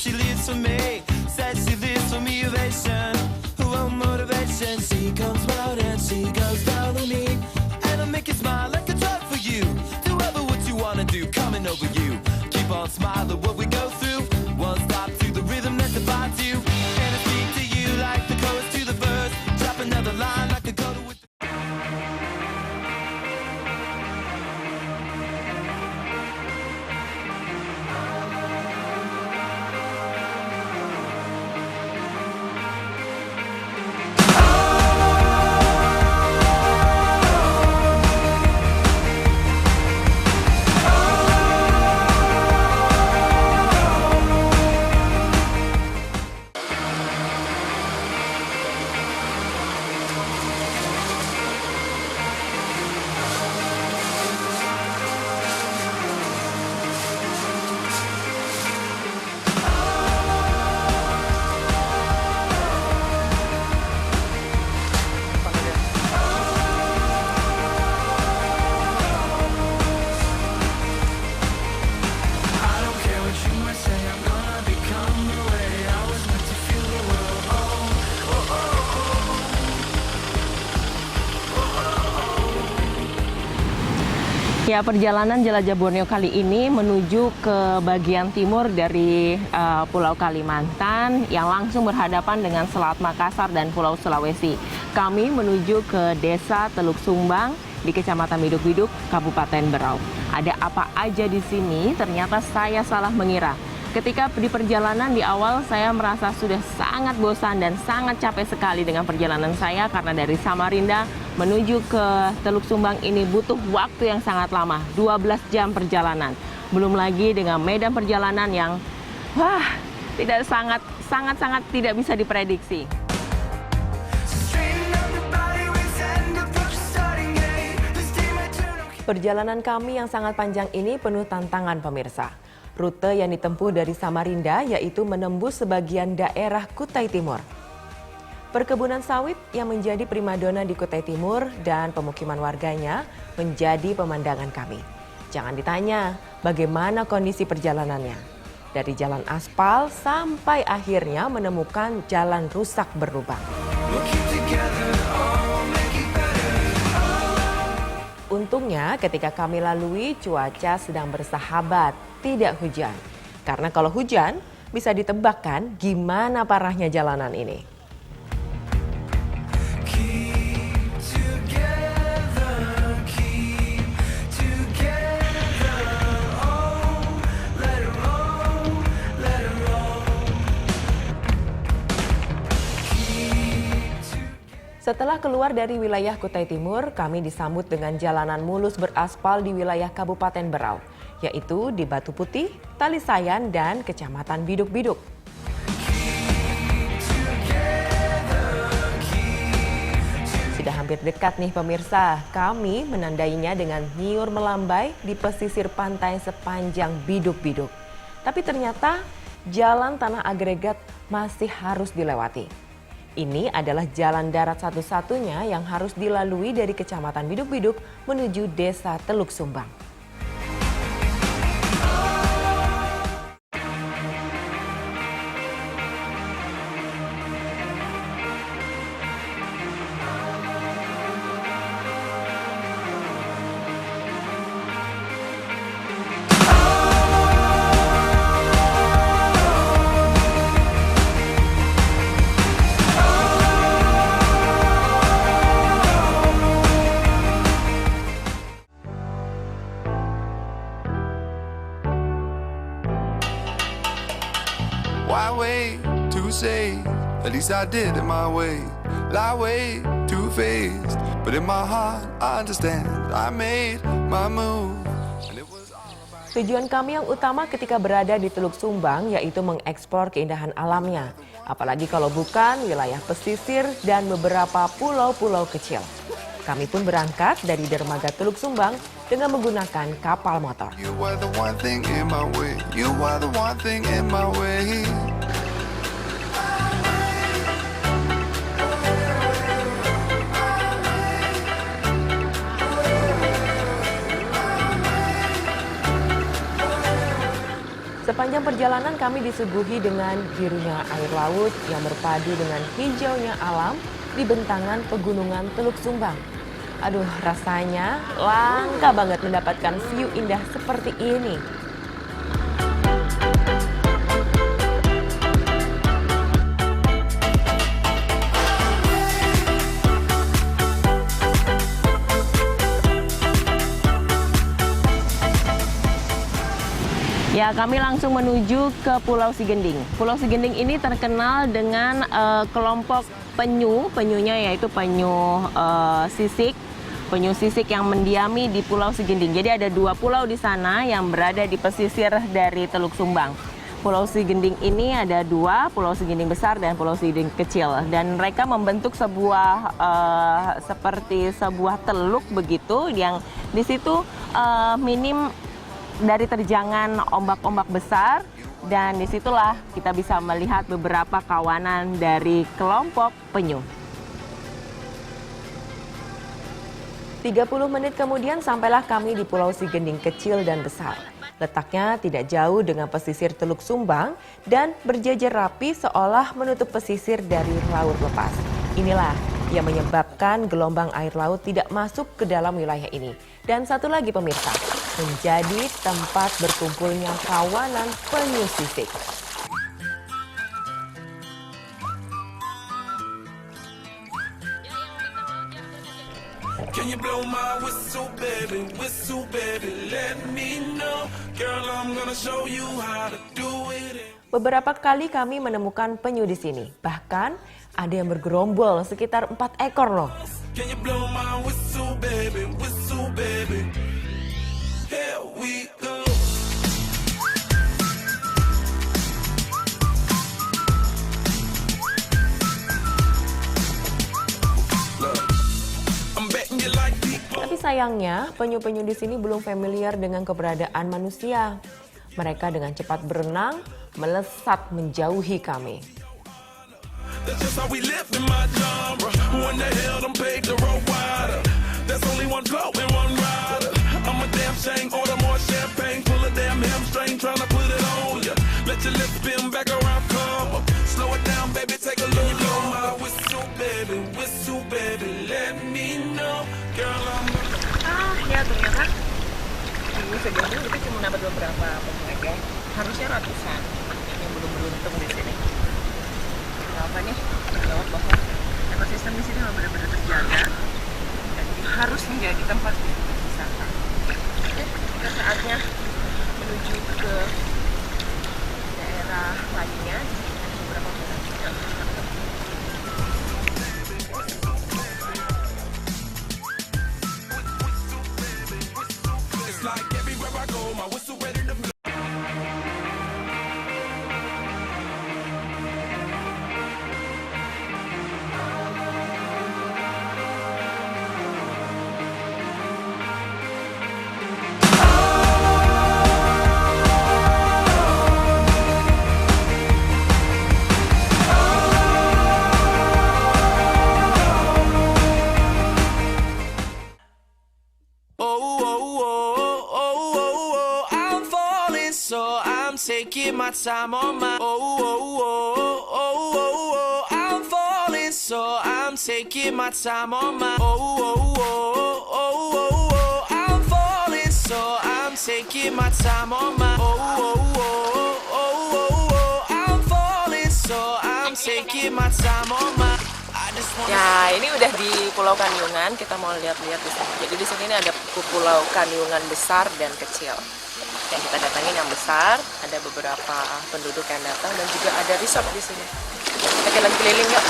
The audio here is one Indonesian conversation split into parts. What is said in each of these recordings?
she lives for me. Says she lives for motivation. Oh, motivation. She comes round and she goes down on me. And I make it smile like a drug for you. Do ever what you wanna do, coming over you. Keep on smiling what we go through. One stop to the rhythm that defines you. And I speak to you like the chorus to the verse. Drop another line like a go to with. Ya, perjalanan jelajah Borneo kali ini menuju ke bagian timur dari Pulau Kalimantan yang langsung berhadapan dengan Selat Makassar dan Pulau Sulawesi. Kami menuju ke Desa Teluk Sumbang di Kecamatan Biduk-Biduk, Kabupaten Berau. Ada apa aja di sini? Ternyata saya salah mengira. Ketika di perjalanan di awal saya merasa sudah sangat bosan dan sangat capek sekali dengan perjalanan saya karena dari Samarinda menuju ke Teluk Sumbang ini butuh waktu yang sangat lama, 12 jam perjalanan. Belum lagi dengan medan perjalanan yang tidak sangat tidak bisa diprediksi. Perjalanan kami yang sangat panjang ini penuh tantangan pemirsa. Rute yang ditempuh dari Samarinda yaitu menembus sebagian daerah Kutai Timur. Perkebunan sawit yang menjadi primadona di Kutai Timur dan pemukiman warganya menjadi pemandangan kami. Jangan ditanya bagaimana kondisi perjalanannya. Dari jalan aspal sampai akhirnya menemukan jalan rusak berlubang. Untungnya ketika kami lalui cuaca sedang bersahabat, tidak hujan. Karena kalau hujan bisa ditebak kan gimana parahnya jalanan ini. Setelah keluar dari wilayah Kutai Timur, kami disambut dengan jalanan mulus beraspal di wilayah Kabupaten Berau, yaitu di Batu Putih, Talisayan, dan Kecamatan Biduk-Biduk. Sudah hampir dekat nih pemirsa, kami menandainya dengan nyiur melambai di pesisir pantai sepanjang Biduk-Biduk. Tapi ternyata jalan tanah agregat masih harus dilewati. Ini adalah jalan darat satu-satunya yang harus dilalui dari Kecamatan Biduk-Biduk menuju Desa Teluk Sumbang. Why wait to say, at least I did it my way. Lie way too faced, but in my heart I understand. I made my move. Tujuan kami yang utama ketika berada di Teluk Sumbang yaitu mengeksplor keindahan alamnya. Apalagi kalau bukan wilayah pesisir dan beberapa pulau-pulau kecil. Kami pun berangkat dari dermaga Teluk Sumbang dengan menggunakan kapal motor. You were the one thing in my way. You were the one thing in my way. Sepanjang perjalanan kami disuguhi dengan birunya air laut yang berpadu dengan hijaunya alam di bentangan pegunungan Teluk Sumbang. Aduh, rasanya langka banget mendapatkan view indah seperti ini. Ya, kami langsung menuju ke Pulau Sigending. Pulau Sigending ini terkenal dengan kelompok penyu, penyunya yaitu penyu sisik yang mendiami di Pulau Sigending. Jadi ada 2 pulau di sana yang berada di pesisir dari Teluk Sumbang. Pulau Sigending ini ada 2, Pulau Sigending besar dan Pulau Sigending kecil. Dan mereka membentuk sebuah seperti sebuah teluk begitu yang di situ minim dari terjangan ombak-ombak besar, dan disitulah kita bisa melihat beberapa kawanan dari kelompok penyu. 30 menit kemudian sampailah kami di Pulau Sigending kecil dan besar. Letaknya tidak jauh dengan pesisir Teluk Sumbang dan berjajar rapi seolah menutup pesisir dari laut lepas. Inilah yang menyebabkan gelombang air laut tidak masuk ke dalam wilayah ini. Dan satu lagi pemirsa, menjadi tempat berkumpulnya kawanan penyu sisik. Can you blow my whistle, baby, let me know. Girl, I'm gonna show you how to do it. Beberapa kali kami menemukan penyu di sini. Bahkan ada yang bergerombol sekitar 4 ekor loh. Can you blow my whistle, baby, here we go. Tapi sayangnya, penyu-penyu di sini belum familiar dengan keberadaan manusia. Mereka dengan cepat berenang, melesat menjauhi kami. That's just how we live in my genre. Who in the hell done paved the road wider? There's only one blow and one rider. I'm a damn shame, order more champagne, pull a damn hamstring, tryna put it on ya. Let your lips spin back around, come up. Slow it down, baby, take a look. Blow my whistle, baby, let me know. Girl, I'm Ya ternyata di Sigending itu cuma dapat beberapa penyu aja. Harusnya ratusan yang belum beruntung di sini. Apa nih? Menjawab bahwa ekosistem di sini memang benar-benar terjaga dan harus menjadi tempat wisata. Oke, kita saatnya menuju ke daerah lainnya. Ada beberapa pulau juga. like everywhere I go, my whistle ready to blow. Taking my time on my I'm falling, so I'm taking my time on my I'm falling, so I'm taking my time on my I'm falling, so I'm taking my time on my. Ya, ini udah di Pulau Kanyungan. Kita mau lihat-lihat di sini. Jadi di sini ada Pulau Kanyungan besar dan kecil. Yang kita datangin yang besar, ada beberapa penduduk yang datang dan juga ada resort di sini. Kita jalan keliling yuk.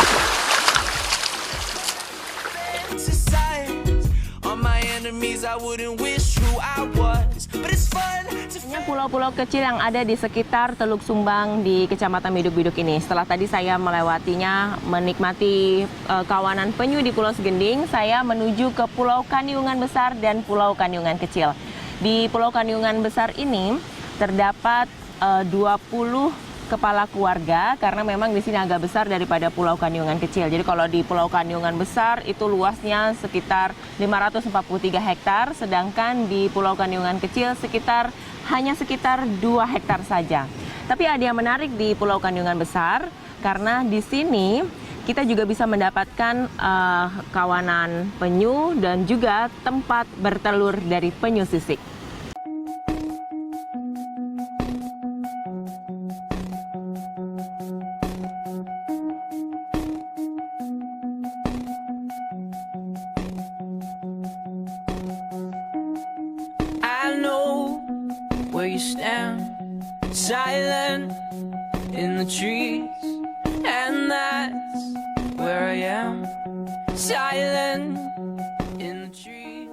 Pulau-pulau kecil yang ada di sekitar Teluk Sumbang di Kecamatan Biduk-Biduk ini. Setelah tadi saya melewatinya, menikmati kawanan penyu di Pulau Sigending, saya menuju ke Pulau Kanyungan besar dan Pulau Kanyungan kecil. Di Pulau Kanyungan besar ini terdapat 20 kepala keluarga karena memang di sini agak besar daripada Pulau Kanyungan kecil. Jadi kalau di Pulau Kanyungan besar itu luasnya sekitar 543 hektar, sedangkan di Pulau Kanyungan kecil hanya sekitar 2 hektar saja. Tapi ada yang menarik di Pulau Kanyungan besar karena di sini kita juga bisa mendapatkan kawanan penyu dan juga tempat bertelur dari penyu sisik. I know where you stand, silent in the trees, and that's where I am, silent in the trees.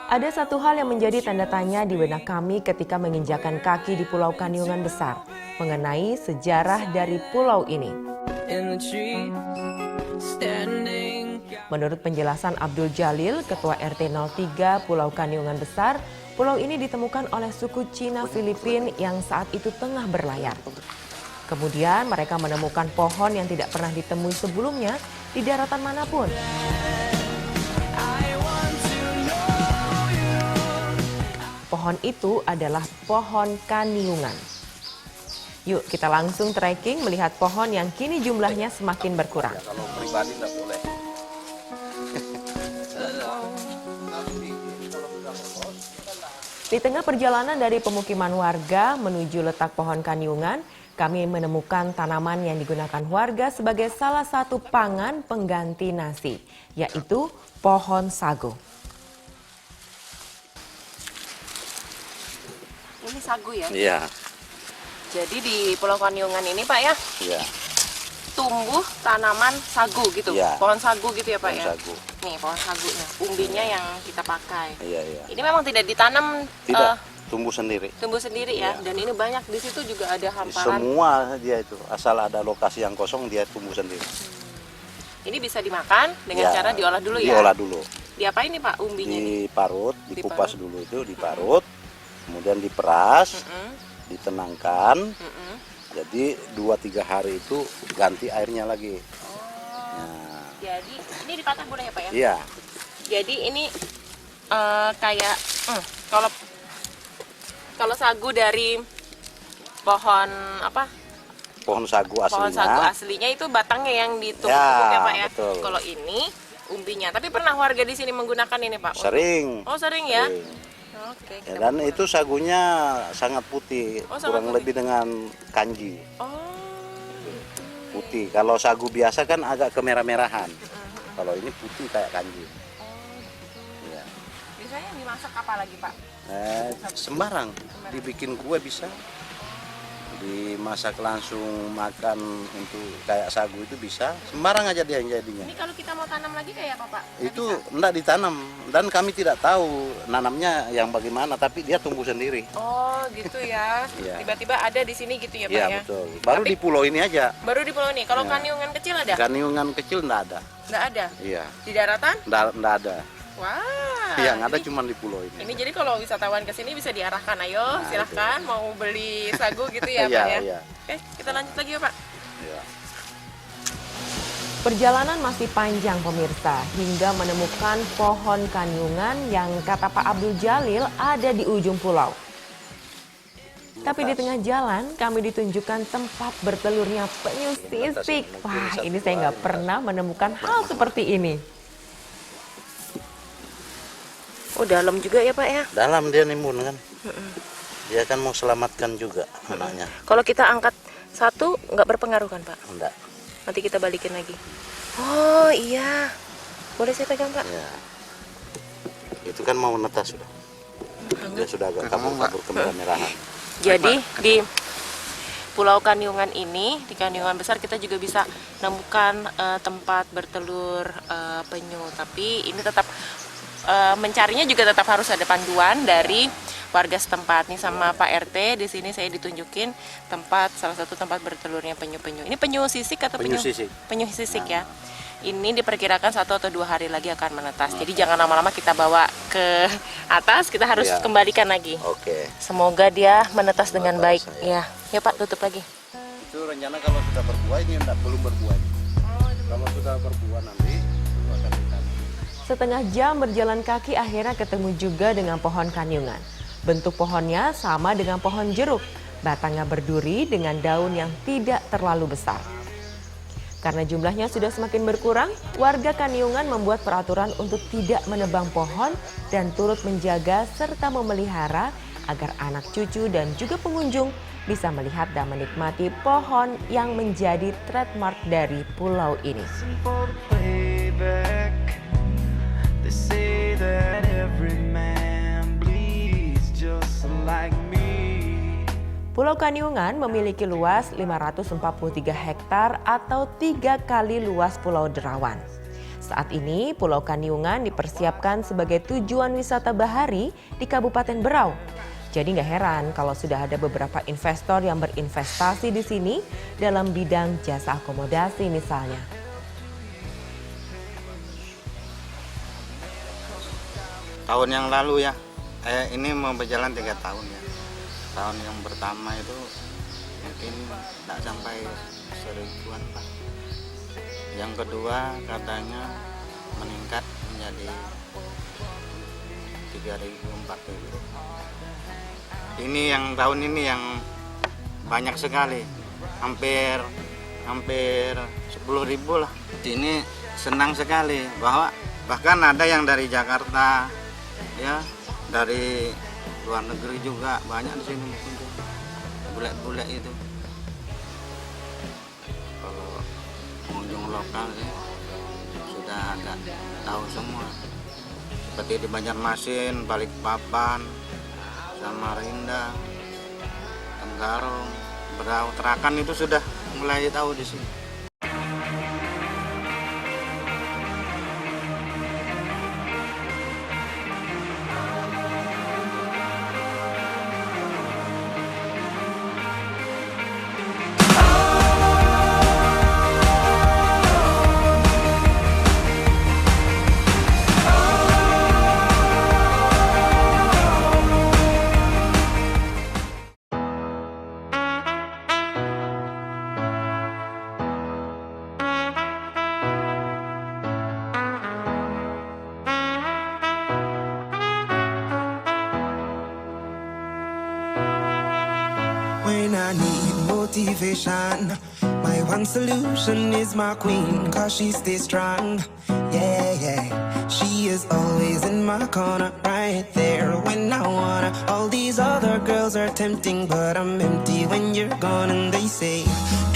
Ada satu hal yang menjadi tanda tanya di benak kami ketika menginjakan kaki di Pulau Kanyungan besar mengenai sejarah dari pulau ini. In the trees, standing. Menurut penjelasan Abdul Jalil, Ketua RT 03 Pulau Kanyungan Besar, pulau ini ditemukan oleh suku Cina Filipin yang saat itu tengah berlayar. Kemudian mereka menemukan pohon yang tidak pernah ditemui sebelumnya di daratan manapun. Pohon itu adalah pohon kaniungan. Yuk kita langsung trekking melihat pohon yang kini jumlahnya semakin berkurang. Kalau pribadi nggak boleh. Di tengah perjalanan dari pemukiman warga menuju letak pohon kaniungan, kami menemukan tanaman yang digunakan warga sebagai salah satu pangan pengganti nasi, yaitu pohon sagu. Ini sagu ya? Iya. Jadi di Pulau Kanyungan ini Pak ya, Iya. tumbuh tanaman sagu gitu, Ya. pohon sagu gitu ya Pak Pohon ya? sagu. Nih pohon sagunya, umbinya yang kita pakai. Iya, iya. Ini memang tidak ditanam, Tidak, tumbuh sendiri. tumbuh sendiri ya, Iya. dan ini banyak di situ juga ada hamparan. Semua dia itu, asal ada lokasi yang kosong dia tumbuh sendiri. Ini bisa dimakan dengan Ya, cara diolah dulu ya? Diolah dulu. Diapain nih Pak umbinya nih? Diparut, dikupas Diparut. dulu itu, diparut, kemudian diperas, Mm-mm, ditenangkan. mm-mm. Jadi 2-3 hari itu ganti airnya lagi. Nah, Jadi ini dipatah boleh ya Pak ya? iya, Jadi ini kayak kalau sagu dari pohon apa? pohon sagu Pohon sagu aslinya. aslinya itu batangnya yang ditumpuk ya Pak ya. betul. Kalau ini umbinya. Tapi pernah warga di sini menggunakan ini Pak? Sering. Oh sering ya? Sering. Oke. Ya, kita dan mau- itu sagunya sangat putih, Oh, sangat kurang putih. lebih dengan kanji. Oh. Putih. Kalau sagu biasa kan agak kemerah-merahan. Kalau ini putih kayak kanji. Ya. Biasanya dimasak apa lagi Pak? Sembarang, dibikin kue bisa, dimasak langsung makan untuk kayak sagu itu bisa. Sembarang aja dia yang jadinya. Ini kalau kita mau tanam lagi kayak apa Pak? Nggak Itu bisa? enggak ditanam dan kami tidak tahu nanamnya yang bagaimana, tapi dia tumbuh sendiri. Oh gitu ya. Iya. Tiba-tiba ada di sini gitu ya Pak Iya ya? betul. Baru Tapi- di pulau ini aja. Baru di pulau ini. Kalau Ya. kaniungan kecil ada? Kaniungan kecil enggak ada. Nggak ada. Iya. Di daratan? Enggak ada. Wah. Yang ada ini- cuma di pulau ini. Ini jadi kalau wisatawan ke sini bisa diarahkan, ayo silahkan mau beli sagu gitu ya Iya, Pak ya. iya. Oke, kita lanjut lagi ya Pak. Iya. Perjalanan masih panjang pemirsa, hingga menemukan pohon kaniungan yang kata Pak Abdul Jalil ada di ujung pulau. Tapi di tengah jalan kami ditunjukkan tempat bertelurnya penyu sisik. Wah, ini saya nggak pernah menemukan hal seperti ini. Oh, dalam juga ya Pak ya? Dalam dia nimbun kan. Dia kan mau selamatkan juga anaknya. Kalau kita angkat satu nggak berpengaruh kan Pak? Enggak. Nanti kita balikin lagi. Oh iya, boleh saya pegang Pak? Ya. Itu kan mau netas sudah. Dia sudah agak kabur-kabur kemerah-merahan. Jadi di Pulau Kaniungan ini, di Kaniungan besar kita juga bisa menemukan tempat bertelur penyu. Tapi ini tetap mencarinya juga tetap harus ada panduan dari warga setempat. Nih sama Pak RT di sini saya ditunjukin salah satu tempat bertelurnya penyu-penyu. Ini penyu sisik atau Penyu sisik. Penyu sisik ya. Ini diperkirakan 1 atau 2 hari lagi akan menetas. Jadi jangan lama-lama kita bawa ke atas, kita harus Iya. kembalikan lagi. Oke. Semoga dia menetas dengan baik. Menetas, Ya, ya Pak, tutup lagi. rencana kalau sudah berbuah ini belum berbuah. Kalau sudah berbuah nanti itu akan ditanam. Setengah jam berjalan kaki akhirnya ketemu juga dengan pohon kanyungan. Bentuk pohonnya sama dengan pohon jeruk. Batangnya berduri dengan daun yang tidak terlalu besar. Karena jumlahnya sudah semakin berkurang, warga Kanyungan membuat peraturan untuk tidak menebang pohon dan turut menjaga serta memelihara agar anak cucu dan juga pengunjung bisa melihat dan menikmati pohon yang menjadi trademark dari pulau ini. For the playback, they say that every man bleeds just like me. Pulau Kanyungan memiliki luas 543 hektar atau 3 kali luas Pulau Derawan. Saat ini Pulau Kanyungan dipersiapkan sebagai tujuan wisata bahari di Kabupaten Berau. Jadi nggak heran kalau sudah ada beberapa investor yang berinvestasi di sini dalam bidang jasa akomodasi misalnya. Tahun yang lalu ya, ini mau berjalan 3 tahun ya. Tahun yang pertama itu mungkin tak sampai 1000-an Pak. Yang kedua katanya meningkat menjadi 3000-4000. Ini yang tahun ini yang banyak sekali, hampir 10.000 lah. Ini senang sekali bahwa bahkan ada yang dari Jakarta ya, dari luar negeri juga banyak di sini berkunjung. Bule-bule itu. Kalau pengunjung lokal sih sudah ada tahu semua. Seperti di Banjarmasin, Balikpapan, Samarinda, Tenggarong, Berau, Terakan itu sudah mulai tahu di sini. When I need motivation, my one solution is my queen, cause she stays strong. Yeah, yeah, she is always in my corner, right there when I wanna. All these other girls are tempting, but I'm empty when you're gone. And they say,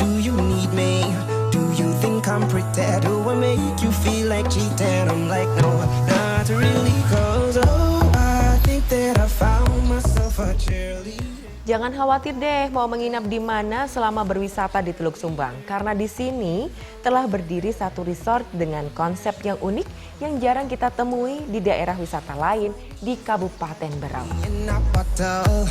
do you need me? Do you think I'm pretty? Do I make you feel like cheating? I'm like, no, not really, cause oh, I think that I found myself a cheerleader. Jangan khawatir deh mau menginap di mana selama berwisata di Teluk Sumbang. Karena di sini telah berdiri satu resort dengan konsep yang unik yang jarang kita temui di daerah wisata lain di Kabupaten Berau. In a bottle,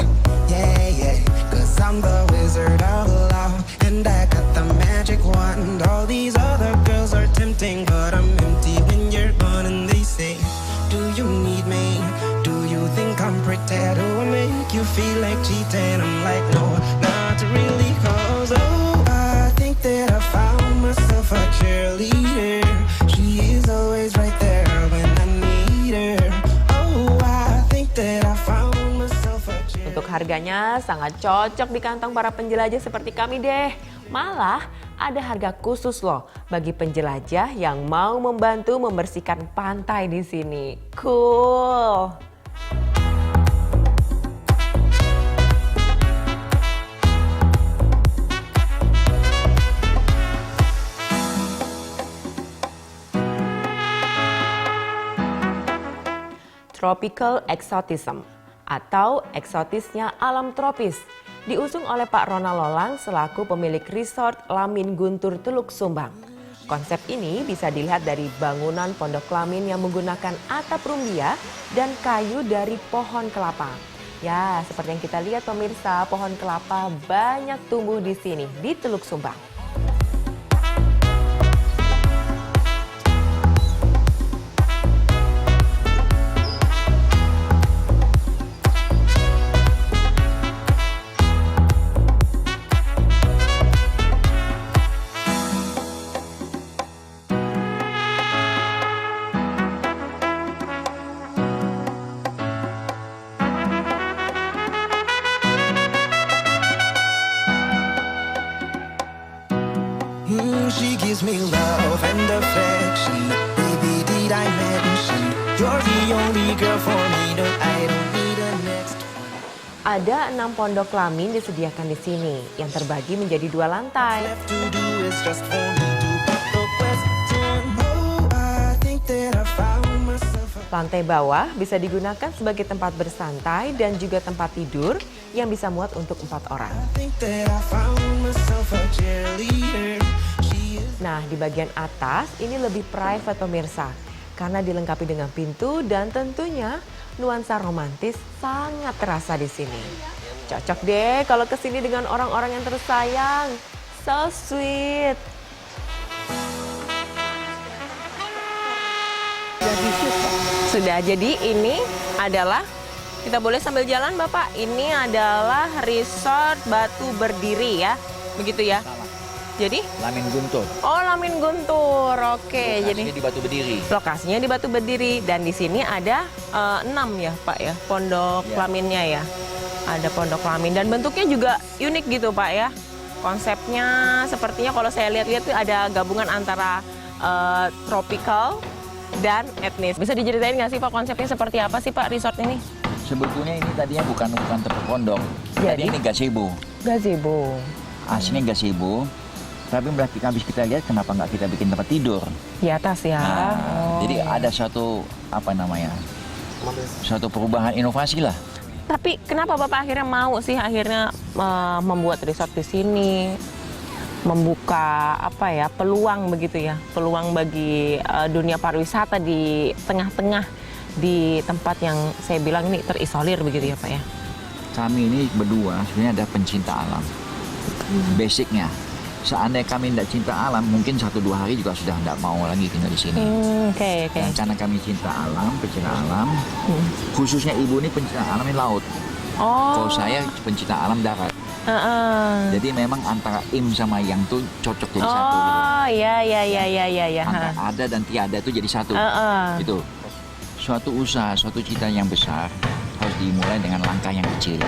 yeah, yeah, 'cause I'm the wizard of love, and I got the magic wand. All these other girls are tempting, but I'm empty when you're gone. And they say, do you need me? Do you think I'm pretty? Do I make you feel like cheating? I'm like, no, not really, 'cause oh, I think that I found myself a cheerleader. She is always right there when I need her. Oh, I think that I found myself a cheerleader. Untuk harganya sangat cocok di kantong para penjelajah seperti kami deh. Malah ada harga khusus loh bagi penjelajah yang mau membantu membersihkan pantai di sini. Cool. Tropical Exotism atau eksotisnya alam tropis diusung oleh Pak Ronald Lolang selaku pemilik resort Lamin Guntur Teluk Sumbang. Konsep ini bisa dilihat dari bangunan pondok Lamin yang menggunakan atap rumbia dan kayu dari pohon kelapa. Ya, seperti yang kita lihat pemirsa, pohon kelapa banyak tumbuh di sini di Teluk Sumbang. gives me love and affection. Baby, did I mention you're the only girl for me? No, I don't need a next. Ada 6 pondok kelamin disediakan di sini yang terbagi menjadi 2 lantai. Left to do is just for me to put the question. Oh, I think that I found myself. Lantai bawah bisa digunakan sebagai tempat bersantai dan juga tempat tidur yang bisa muat untuk 4 orang. I think that I found myself a cheerleader. She is Nah, di bagian atas ini lebih private pemirsa karena dilengkapi dengan pintu dan tentunya nuansa romantis sangat terasa di sini. Cocok deh kalau kesini dengan orang-orang yang tersayang. So sweet. Sudah, jadi ini adalah, kita boleh sambil jalan Bapak, ini adalah resort Batu Berdiri ya, begitu ya? Jadi? Lamin Guntur. Oh, Lamin Guntur, oke. Jadi Lokasinya di Batu Berdiri. lokasinya di Batu Berdiri dan di sini ada 6 ya Pak ya, pondok Ya. kelaminnya ya. Ada pondok kelamin dan bentuknya juga unik gitu Pak ya. Konsepnya sepertinya kalau saya lihat-lihat tuh ada gabungan antara tropical dan etnis. Bisa diceritain nggak sih Pak konsepnya seperti apa sih Pak resort ini? Sebetulnya ini tadinya bukan tempat pondok. Jadi? Tadi ini gazebo. Gazebo. Aslinya gazebo. Tapi habis kita lihat kenapa nggak kita bikin tempat tidur. Di atas ya. Nah, Oh. Jadi ada suatu suatu perubahan inovasi lah. Tapi kenapa Bapak akhirnya mau sih membuat resort di sini? Membuka peluang begitu ya, peluang bagi dunia pariwisata di tengah-tengah di tempat yang saya bilang ini terisolir begitu ya Pak ya. Kami ini berdua sebenarnya ada pencinta alam. Basicnya, seandainya kami tidak cinta alam, mungkin 1-2 hari juga sudah tidak mau lagi tinggal di sini. Oke. Dan karena kami cinta alam, pecinta alam, khususnya ibu ini pencinta alam di laut. Oh. Kalau saya pencinta alam darat. Jadi memang antara im sama yang tuh cocok jadi satu. Gitu. Oh, ya. Antara ada dan tiada itu jadi satu. Gitu. Suatu usaha, suatu cita yang besar harus dimulai dengan langkah yang kecil.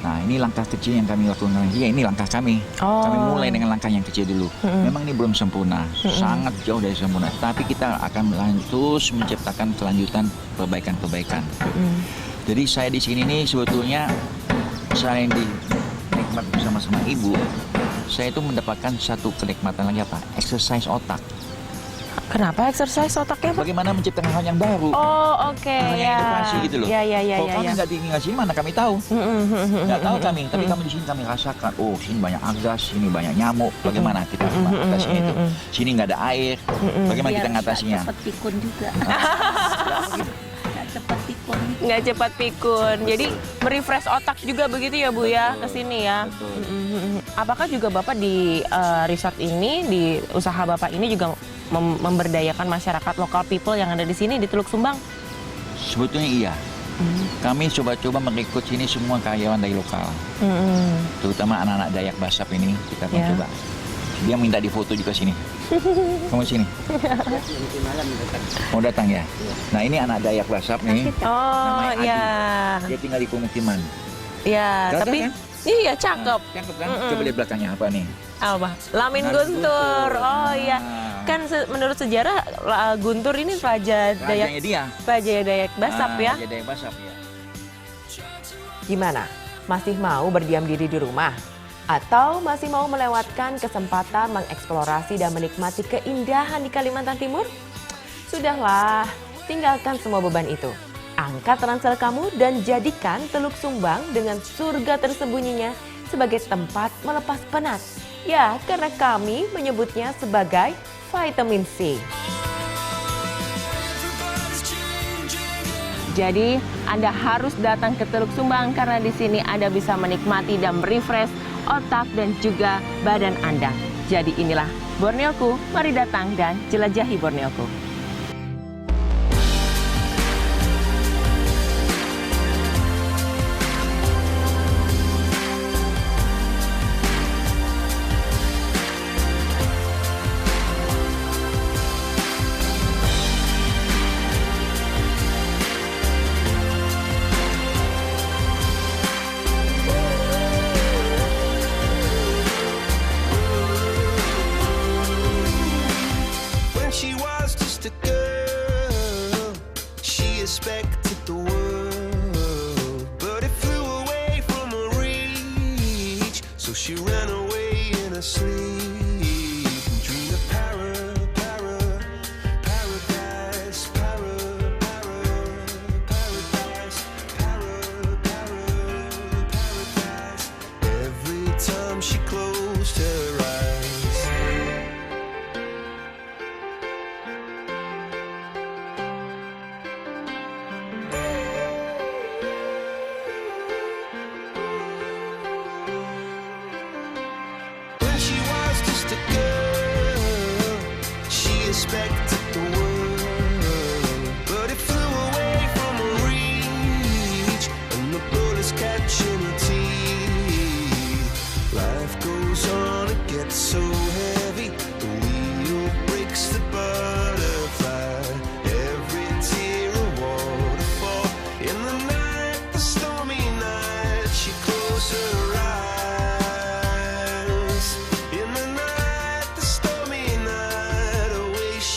Nah, ini langkah kecil yang kami lakukan. Iya, ini langkah kami. Oh. Kami mulai dengan langkah yang kecil dulu. Memang ini belum sempurna, sangat jauh dari sempurna. Tapi kita akan terus menciptakan kelanjutan perbaikan-perbaikan. Jadi saya di sini nih sebetulnya selain dinikmat bersama-sama ibu, saya itu mendapatkan satu kenikmatan lagi apa? Exercise otak. Kenapa exercise otaknya Pak? Bagaimana menciptakan hal yang baru? Oh, oke Hal yang inovasi gitu loh. Ya. Kalau kami nggak tinggal sini mana kami tahu? Nggak tahu kami. Tapi kami di sini kami rasakan. Oh, sini banyak algas, sini banyak nyamuk. Bagaimana kita mengatasinya itu? Sini nggak ada air. Bagaimana kita mengatasinya? Cepat pikun juga. Nggak cepat pikun. Nggak cepat pikun. Jadi merefresh otak juga begitu ya Bu ya ke sini ya. Apakah juga Bapak di resort ini, di usaha Bapak ini juga memberdayakan masyarakat lokal people yang ada di sini di Teluk Sumbang? Sebetulnya iya. Kami coba-coba merekrut sini semua karyawan dari lokal. Terutama anak-anak Dayak Basap ini kita mencoba. Dia minta difoto juga sini. Kamu sini. Mau datang ya? Nah, ini anak Dayak Basap nih. Oh Namanya Adi. ya. Dia tinggal di pemukiman. Ya, Gagah tapi kan? iya cakep. Cakep kan? Coba lihat belakangnya apa nih? Apa? Lamin Lamin Guntur. Guntur. Oh iya. Kan menurut sejarah Guntur ini raja Dayak Rajanya dia. Raja Dayak Basap ya. Raja Dayak Basap ya. Gimana? Masih mau berdiam diri di rumah? Atau masih mau melewatkan kesempatan mengeksplorasi dan menikmati keindahan di Kalimantan Timur? Sudahlah, tinggalkan semua beban itu. Angkat ransel kamu dan jadikan Teluk Sumbang dengan surga tersembunyinya sebagai tempat melepas penat. Ya, karena kami menyebutnya sebagai vitamin C. Jadi, Anda harus datang ke Teluk Sumbang karena di sini Anda bisa menikmati dan merefresh otak dan juga badan Anda. Jadi inilah Borneoku, mari datang dan jelajahi Borneoku. expected the world, but it flew away from her reach. So she ran away in her sleep and dreamed of paradise, paradise. Every time she closed her eyes. When she was just a girl, she expected